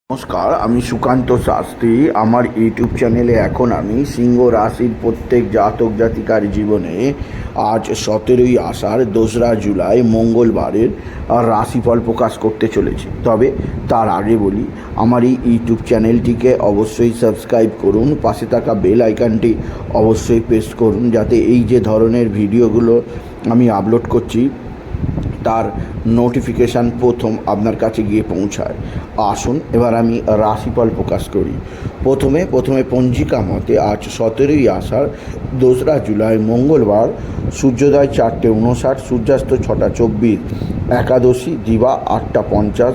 নমস্কার, আমি সুকান্ত শাস্ত্রী। আমার ইউটিউব চ্যানেলে এখন আমি সিংহ রাশির প্রত্যেক জাতক জাতিকার জীবনে আজ 17ই আষাঢ় 2রা জুলাই মঙ্গলবারের রাশিফল প্রকাশ করতে চলেছি। তবে তার আগে বলি, আমার এই ইউটিউব চ্যানেলটিকে অবশ্যই সাবস্ক্রাইব করুন, পাশে থাকা বেল আইকনটি অবশ্যই প্রেস করুন, যাতে এই যে ধরনের ভিডিওগুলো আমি আপলোড করছি তার নোটিফিকেশান প্রথম আপনার কাছে গিয়ে পৌঁছায়। আসুন এবার আমি রাশিফল প্রকাশ করি। প্রথমে পঞ্জিকা মতে আজ 17ই আষাঢ় 2রা জুলাই মঙ্গলবার, সূর্যোদয় 4:59, সূর্যাস্ত 6:24, একাদশী দিবা 8:50,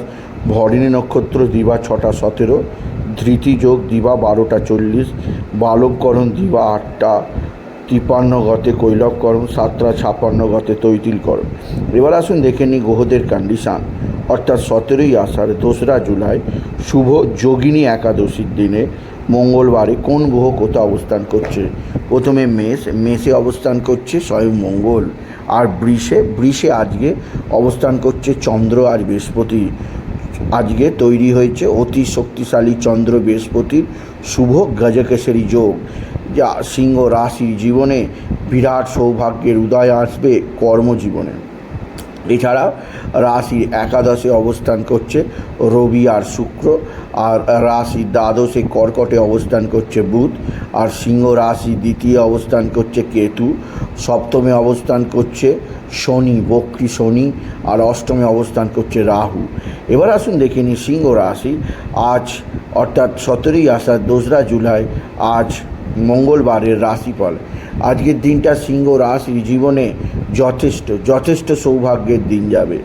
ভরিণী নক্ষত্র দিবা 6:17, ধৃতি যোগ দিবা 12:40, বালবকরণ দিবা 8:53 গতে, কৈলবকরণ 7:56 গতে, তৈতিলকরণ। এবার আসুন দেখে নিই গ্রহদের কন্ডিশান। অর্থাৎ 17ই আষাঢ় 2রা জুলাই শুভ যোগিনী একাদশীর দিনে মঙ্গলবারে কোন গ্রহ কোথাও অবস্থান করছে? প্রথমে মেষে অবস্থান করছে স্বয়ং মঙ্গল, আর বৃষে আজকে অবস্থান করছে চন্দ্র আর বৃহস্পতি। আজকে তৈরি হয়েছে অতি শক্তিশালী চন্দ্র বৃহস্পতির শুভ গজকেশরী যোগ, যা সিংহ রাশি জীবনে বিরাট সৌভাগ্যের উদয় আসবে কর্মজীবনে। এছাড়া রাশির একাদশে অবস্থান করছে রবি আর শুক্র, আর রাশির দ্বাদশে কর্কটে অবস্থান করছে বুধ, আর সিংহ রাশি দ্বিতীয় অবস্থান করছে কেতু, সপ্তমে অবস্থান করছে শনি, বক্রী শনি, আর অষ্টমে অবস্থান করছে রাহু। এবার আসুন দেখে নিই সিংহ রাশি আজ অর্থাৎ 17ই আষাঢ় 2রা জুলাই আজ মঙ্গলবারের রাশিফল। আজকের দিনটা সিংহ রাশির জীবনে যথেষ্ট সৌভাগ্যের দিন যাবে।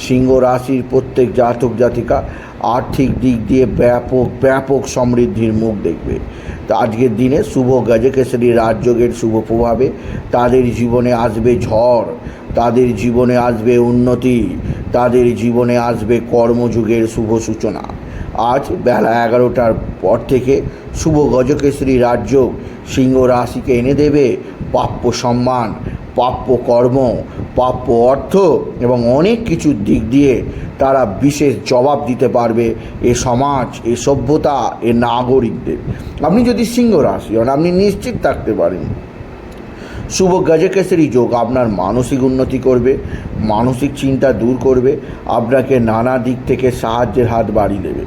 সিংহ রাশির প্রত্যেক জাতক জাতিকা আর্থিক দিক দিয়ে ব্যাপক সমৃদ্ধির মুখ দেখবে। তো আজকের দিনে শুভ গজকেশরী রাজযোগের শুভ প্রভাবে তাদের জীবনে আসবে ঝড়, তাদের জীবনে আসবে উন্নতি, তাদের জীবনে আসবে কর্মযুগের শুভ সূচনা। আজ বেলা 11টার পর থেকে শুভ গজকেশরী রাজযোগ সিংহ রাশিকে এনে দেবে প্রাপ্য সম্মান, প্রাপ্য কর্ম, প্রাপ্য অর্থ এবং অনেক কিছুর দিক দিয়ে তারা বিশেষ জবাব দিতে পারবে এ সমাজ, এ সভ্যতা, এ নাগরিকদের। আপনি যদি সিংহ রাশি হন, আপনি নিশ্চিত থাকতে পারেন শুভ গজকেশরী যোগ আপনার মানসিক উন্নতি করবে, মানসিক চিন্তা দূর করবে, আপনাকে নানা দিক থেকে সাহায্যের হাত বাড়িয়ে দেবে,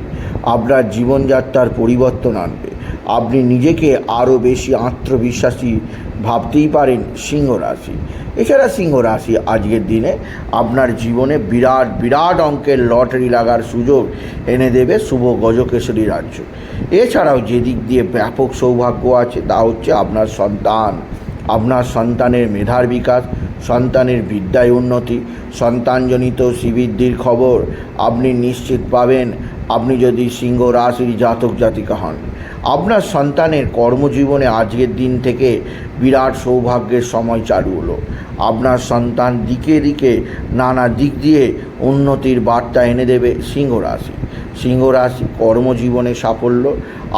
আপনার জীবনযাত্রার পরিবর্তন আনবে। আপনি নিজেকে আরও বেশি আত্মবিশ্বাসী ভাবতেই পারেন সিংহ রাশি। এছাড়া সিংহ রাশি আজকের দিনে আপনার জীবনে বিরাট অঙ্কের লটারি লাগার সুযোগ এনে দেবে শুভ গজকেশরী রাজ্য। এছাড়াও যে দিক দিয়ে ব্যাপক সৌভাগ্য আছে তা হচ্ছে আপনার সন্তানের মেধার বিকাশ, সন্তানের বিদ্যায় উন্নতি, সন্তানজনিত শ্রীবৃদ্ধির খবর আপনি নিশ্চিত পাবেন আপনি যদি সিংহ রাশির জাতক জাতিকা হন। আপনার সন্তানের কর্মজীবনে আজকের দিন থেকে বিরাট সৌভাগ্যের সময় চালু হলো। আপনার সন্তান দিকে নানা দিক দিয়ে উন্নতির বার্তা এনে দেবে সিংহ রাশি। সিংহ রাশি কর্মজীবনে সাফল্য,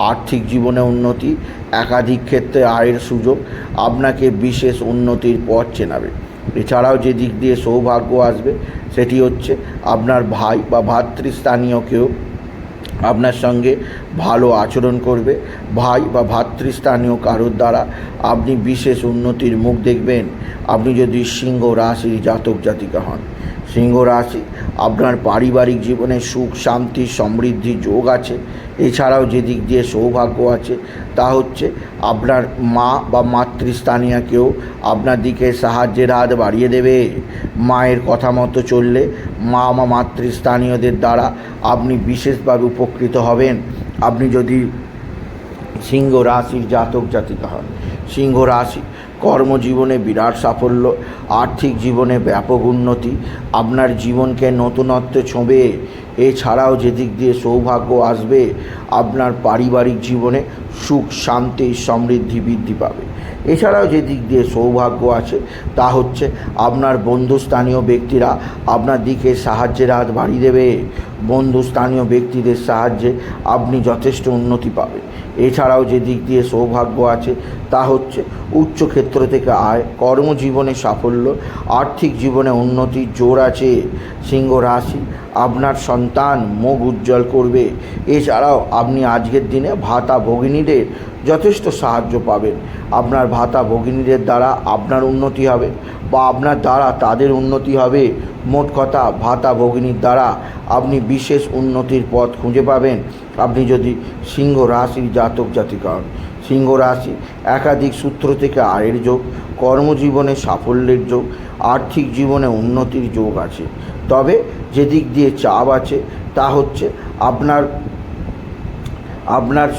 আর্থিক জীবনে উন্নতি, একাধিক ক্ষেত্রে আয়ের সুযোগ আপনাকে বিশেষ উন্নতির পথ চেনাবে। এছাড়াও যে দিক দিয়ে সৌভাগ্য আসবে সেটি হচ্ছে আপনার ভাই বা ভাতৃস্থানীয় কেউ আপনার সঙ্গে ভালো আচরণ করবে। ভাই বা ভাতৃস্থানীয় কারোর দ্বারা আপনি বিশেষ উন্নতির মুখ দেখবেন আপনি যদি সিংহ রাশির জাতক জাতিকা হন। সিংহ রাশি আপনার পারিবারিক জীবনে সুখ, শান্তি, সমৃদ্ধি যোগ আছে। এছাড়াও যে দিক দিয়ে সৌভাগ্য আছে তা হচ্ছে আপনার মা বা মাতৃস্থানীয় কেউ আপনার দিকে সাহায্যের হাত বাড়িয়ে দেবে। মায়ের কথা মতো চললে মা বা মাতৃস্থানীয়দের দ্বারা আপনি বিশেষভাবে উপকৃত হবেন আপনি যদি সিংহ রাশির জাতক জাতিকা হন। সিংহ রাশি কর্মজীবনে বিরাট সাফল্য, আর্থিক জীবনে ব্যাপক উন্নতি, আপনার জীবনকে নতুনত্বে ছোঁবে। এছাড়াও যে দিক দিয়ে সৌভাগ্য আসবে আপনার পারিবারিক জীবনে সুখ, শান্তি, সমৃদ্ধি বৃদ্ধি পাবে। এছাড়াও যে দিক দিয়ে সৌভাগ্য আছে তা হচ্ছে আপনার বন্ধুস্থানীয় ব্যক্তিরা আপনার দিকে সাহায্যের হাত বাড়িয়ে দেবে। বন্ধু স্থানীয় ব্যক্তিদের সাহায্যে আপনি যথেষ্ট উন্নতি পাবেন। এছাড়াও যে দিক দিয়ে সৌভাগ্য আছে তা হচ্ছে উচ্চ ক্ষেত্র থেকে আয়, কর্মজীবনে সাফল্য, আর্থিক জীবনে উন্নতির জোর আছে। সিংহ রাশি, আপনার সন্তান মুখ উজ্জ্বল করবে। এছাড়াও আপনি আজকের দিনে ভাতা ভগিনীদের যথেষ্ট সাহায্য পাবেন। আপনার ভাতা ভগিনীদের দ্বারা আপনার উন্নতি হবে বা আপনার দ্বারা তাদের উন্নতি হবে। মোট কথা, ভাতা ভগিনীর দ্বারা আপনি বিশেষ উন্নতির পথ খুঁজে পাবেন আপনি যদি সিংহ রাশির জাতক জাতিকা হন। সিংহ রাশি, একাধিক সূত্র থেকে আয়ের যোগ, কর্মজীবনে সাফল্যের যোগ, আর্থিক জীবনে উন্নতির যোগ আছে। তবে যে দিক দিয়ে চাপ আছে তা হচ্ছে আপনার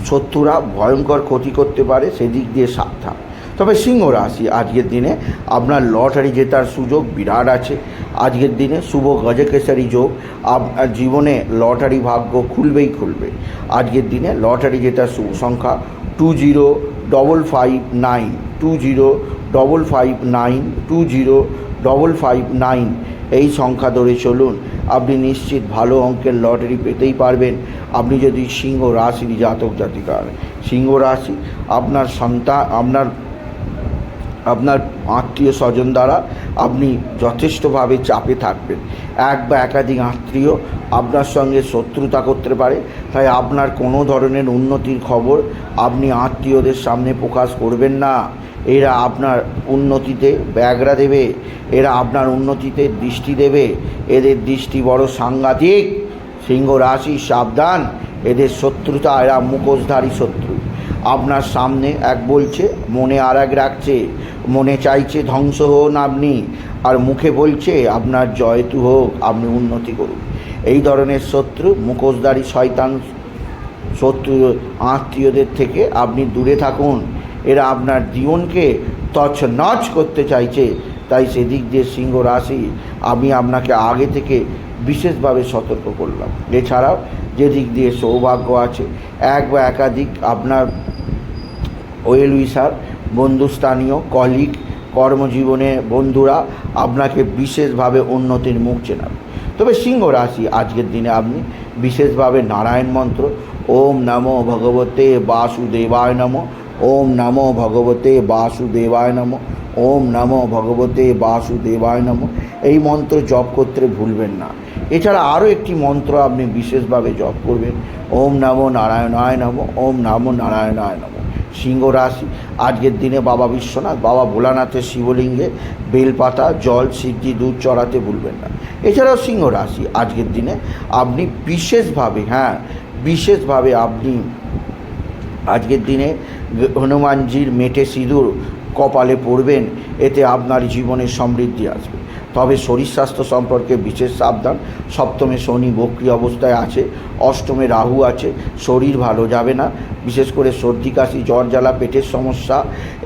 শত্রুরা ভয়ঙ্কর ক্ষতি করতে পারে, সেদিক দিয়ে সাবধান। তবে সিংহ রাশি, আজকের দিনে আপনার লটারি জেতার সুযোগ বিরাট আছে। আজকের দিনে শুভ গজকেশরী যোগ, আপনার জীবনে লটারি ভাগ্য খুলবেই খুলবে। আজকের দিনে লটারি জেতার শুভ সংখ্যা 205559, 205559, 205559 এই সংখ্যা ধরে চলুন, আপনি নিশ্চিত ভালো অঙ্কের লটারি পেতেই পারবেন আপনি যদি সিংহ রাশির জাতক জাতিকা। সিংহ রাশি, আপনার সন্তান, আপনার আত্মীয় স্বজন দ্বারা আপনি যথেষ্টভাবে চাপে থাকবেন। এক বা একাধিক আত্মীয় আপনার সঙ্গে শত্রুতা করতে পারে, তাই আপনার কোনো ধরনের উন্নতির খবর আপনি আত্মীয়দের সামনে প্রকাশ করবেন না। এরা আপনার উন্নতিতে ব্যাঘ্রা দেবে, এরা আপনার উন্নতিতে দৃষ্টি দেবে। এদের দৃষ্টি বড় সাংঘাতিক। সিংহ রাশি সাবধান, এদের শত্রুতা, এরা মুখোশধারী শত্রু। আপনার সামনে এক বলছে, মনে আর এক রাখছে। মনে চাইছে ধ্বংস হন আপনি, আর মুখে বলছে আপনার জয়তু হোক, আপনি উন্নতি করুন। এই ধরনের শত্রু, মুখোশধারী শয়তান শত্রু আত্মীয়দের থেকে আপনি দূরে থাকুন। এরা আপনার জীবনকে তছনছ করতে চাইছে, তাই সেদিক দিয়ে সিংহ রাশি আমি আপনাকে আগে থেকে বিশেষভাবে সতর্ক করলাম। এছাড়াও যে দিক দিয়ে সৌভাগ্য আছে, এক বা একাধিক আপনার ওয়েল উইশার, বন্ধুস্থানীয়, কলিগ, কর্মজীবনে বন্ধুরা আপনাকে বিশেষভাবে উন্নতির মুখ চেনাবে। তবে সিংহ রাশি, আজকের দিনে আপনি বিশেষভাবে নারায়ণ মন্ত্র, ওম নমো ভগবতে বাসুদেবায় নমঃ, ওম নমো ভগবতে বাসুদেবায় নমঃ, ওম নমো ভগবতে বাসুদেবায় নমঃ এই মন্ত্র জপ করতে ভুলবেন না। এছাড়া আরও একটি মন্ত্র আপনি বিশেষভাবে জপ করবেন, ওম নমো নারায়ণায় নমঃ, ওম নমো নারায়ণায় নমঃ। সিংহ রাশি, আজকের দিনে বাবা বিশ্বনাথ, বাবা ভোলানাথের শিবলিঙ্গে বেলপাতা, জল, সিদ্ধি, দুধ চড়াতে ভুলবেন না। এছাড়াও সিংহ রাশি, আজকের দিনে আপনি বিশেষভাবে আপনি আজকের দিনে হনুমানজির মেটে সিঁদুর কপালে পড়বেন, এতে আপনার জীবনে সমৃদ্ধি আসবে। তবে শরীর স্বাস্থ্য সম্পর্কে বিশেষ সাবধান। সপ্তমে শনি বক্রী অবস্থায় আছে, অষ্টমে রাহু আছে, শরীর ভালো যাবে না। বিশেষ করে সর্দি কাশি, জ্বর জ্বালা, পেটের সমস্যা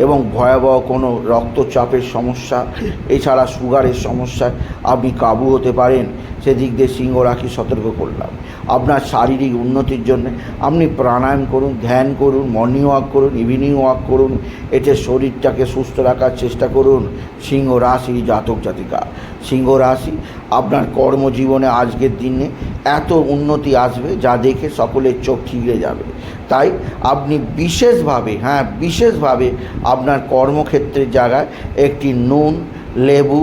এবং ভয়াবহ কোনো রক্তচাপের সমস্যা, এছাড়া সুগারের সমস্যায় আপনি কাবু হতে পারেন। সেদিক দিয়ে সিংহ রাশি সতর্ক করলাম। আপনার শারীরিক উন্নতির জন্য আপনি প্রাণায়াম করুন, ধ্যান করুন, মর্নিং ওয়াক করুন, ইভিনিং ওয়াক করুন, এতে শরীরটাকে সুস্থ রাখার চেষ্টা করুন। সিংহ রাশি জাতক জাতিকা। সিংহ রাশি, আপনার কর্মজীবনে আজকের দিনে এত উন্নতি আসবে যা দেখে সকলের চোখ ঠিকরে যাবে। তাই আপনি বিশেষভাবে আপনার কর্মক্ষেত্রের জায়গায় একটি নুন, লেবু,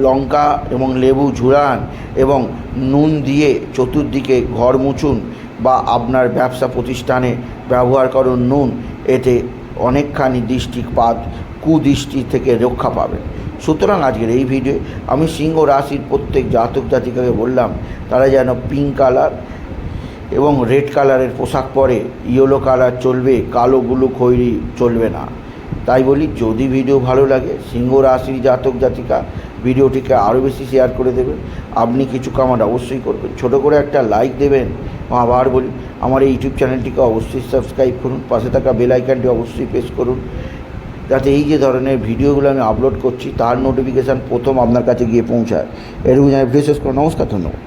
লঙ্কা এবং লেবু ঝুরান এবং নুন দিয়ে চতুর্দিকে ঘর মুছুন, বা আপনার ব্যবসা প্রতিষ্ঠানে ব্যবহার করুন নুন। এতে অনেকখানি কুদৃষ্টি থেকে রক্ষা পাবেন। সুতরাং আজকের এই ভিডিও আমি সিংহ রাশির প্রত্যেক জাতক জাতিকাকে বললাম তারা যেন পিঙ্ক কালার এবং রেড কালারের পোশাক পরে, ইয়েলো কালার চলবে, কালোগুলো খয়েরি চলবে না। তাই বলি, যদি ভিডিও ভালো লাগে সিংহ রাশির জাতক জাতিকা ভিডিওটিকে আরও বেশি শেয়ার করে দেবেন। আপনি কিছু কামাল অবশ্যই করবেন, ছোট করে একটা লাইক দেবেন। আবার বলি, আমার এই ইউটিউব চ্যানেলটিকে অবশ্যই সাবস্ক্রাইব করুন, পাশে থাকা বেল আইকনটি অবশ্যই প্রেস করুন, যাতে এই যে ধরনের ভিডিওগুলো আমি আপলোড করছি তার নোটিফিকেশান প্রথম আপনার কাছে গিয়ে পৌঁছায়। এটুকু জানাই ভিডিও শেষ করুন। নমস্কার, ধন্যবাদ।